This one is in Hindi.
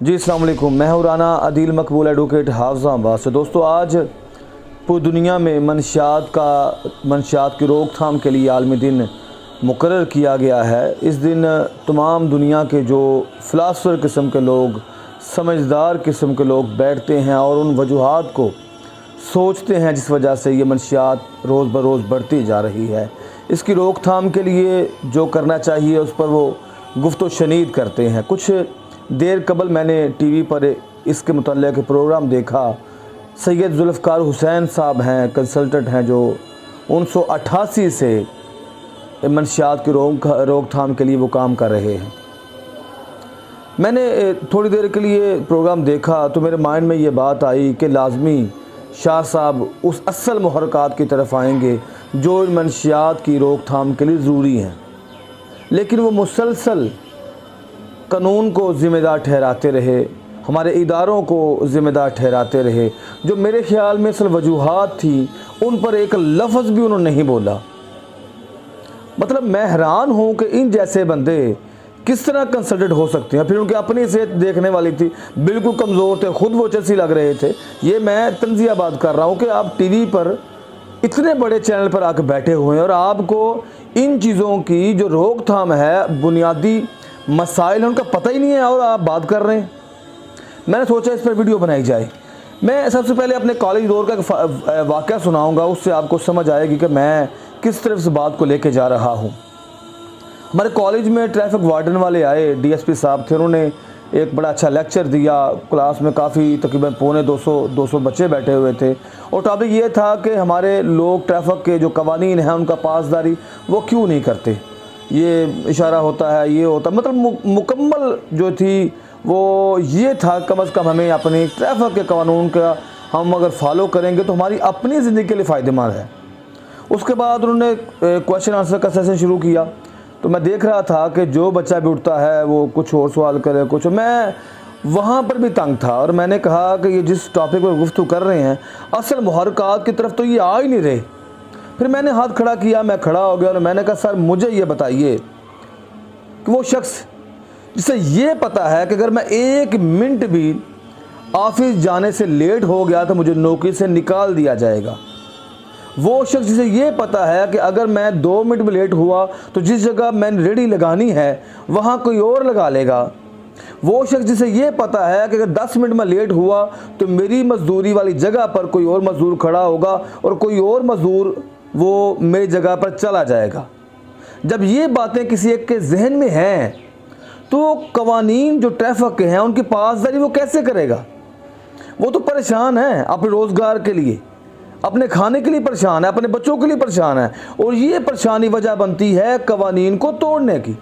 जी अस्सलाम वालेकुम। मैं हूं राना अदील मकबूल एडवोकेट हाफिज़ाबाद से। दोस्तों, आज पूरी दुनिया में मंशियात की रोकथाम के लिए आलमी दिन मुकर्रर किया गया है। इस दिन तमाम दुनिया के जो फ़िलासफ़र किस्म के लोग, समझदार किस्म के लोग बैठते हैं और उन वजूहात को सोचते हैं जिस वजह से ये मंशियात रोज़ बरोज़ बढ़ती जा रही है। इसकी रोकथाम के लिए जो करना चाहिए उस पर वो गुफ्त व शनीद करते हैं। कुछ देर कबल मैंने टीवी पर इसके मुतल्लिक़ प्रोग्राम देखा। सैयद ज़ुल्फ़िकार हुसैन साहब हैं, कंसल्टेंट हैं, जो 1988 से मंशियात की रोकथाम के लिए वो काम कर रहे हैं। मैंने थोड़ी देर के लिए प्रोग्राम देखा तो मेरे माइंड में ये बात आई कि लाजमी शाह साहब उस असल मुहर्रकात की तरफ आएंगे जो इन मंशियात की रोकथाम के लिए ज़रूरी हैं, लेकिन वो मुसलसल कानून को ज़िम्मेदार ठहराते रहे, हमारे इदारों को ज़िम्मेदार ठहराते रहे। जो मेरे ख़्याल में असल वजूहात थी उन पर एक लफ्ज़ भी उन्होंने नहीं बोला। मतलब मैं हैरान हूँ कि इन जैसे बंदे किस तरह कंसल्टेंट हो सकते हैं। फिर उनकी अपनी सेहत देखने वाली थी, बिल्कुल कमज़ोर थे, ख़ुद वो चसी लग रहे थे। ये मैं तंज़िया बात कर रहा हूँ कि आप टीवी पर इतने बड़े चैनल पर आकर बैठे हुए हैं और आपको इन चीज़ों की जो रोकथाम है, बुनियादी मसाइल उनका पता ही नहीं है और आप बात कर रहे हैं। मैंने सोचा इस पर वीडियो बनाई जाए। मैं सबसे पहले अपने कॉलेज दौर का एक वाक़या सुनाऊंगा, उससे आपको समझ आएगी कि मैं किस तरफ से बात को लेके जा रहा हूं। हमारे कॉलेज में ट्रैफिक वार्डन वाले आए, डीएसपी साहब थे। उन्होंने एक बड़ा अच्छा लेक्चर दिया। क्लास में काफ़ी तकरीबन 250 बच्चे बैठे हुए थे और टॉपिक ये था कि हमारे लोग ट्रैफिक के जो कवानीन हैं उनका पासदारी वो क्यों नहीं करते। ये इशारा होता है, ये होता, मतलब मुकम्मल जो थी वो ये था कम अज़ कम हमें अपनी ट्रैफिक के कानून का हम अगर फॉलो करेंगे तो हमारी अपनी ज़िंदगी के लिए फ़ायदेमंद है। उसके बाद उन्होंने क्वेश्चन आंसर का सेशन शुरू किया तो मैं देख रहा था कि जो बच्चा भी उठता है वो कुछ और सवाल करे, कुछ। मैं वहाँ पर भी तंग था और मैंने कहा कि ये जिस टॉपिक पर गुफ्तगू कर रहे हैं असल मुहर्रकात की तरफ तो ये आ ही नहीं रहे। फिर मैंने हाथ खड़ा किया, मैं खड़ा हो गया और मैंने कहा, सर मुझे ये बताइए कि वो शख्स जिसे ये पता है कि अगर मैं 1 मिनट भी ऑफिस जाने से लेट हो गया तो मुझे नौकरी से निकाल दिया जाएगा, वो शख्स जिसे ये पता है कि अगर मैं 2 मिनट भी लेट हुआ तो जिस जगह मैंने रेडी लगानी है वहाँ कोई और लगा लेगा, वो शख्स जिसे ये पता है कि अगर 10 मिनट में लेट हुआ तो मेरी मजदूरी वाली जगह पर कोई और मजदूर खड़ा होगा और कोई और मजदूर वो मेरी जगह पर चला जाएगा। जब ये बातें किसी एक के जहन में हैं तो कवानीन जो ट्रैफिक के हैं उनकी पासदारी वो कैसे करेगा। वो तो परेशान है अपने रोज़गार के लिए, अपने खाने के लिए परेशान है, अपने बच्चों के लिए परेशान है और ये परेशानी वजह बनती है कवानीन को तोड़ने की।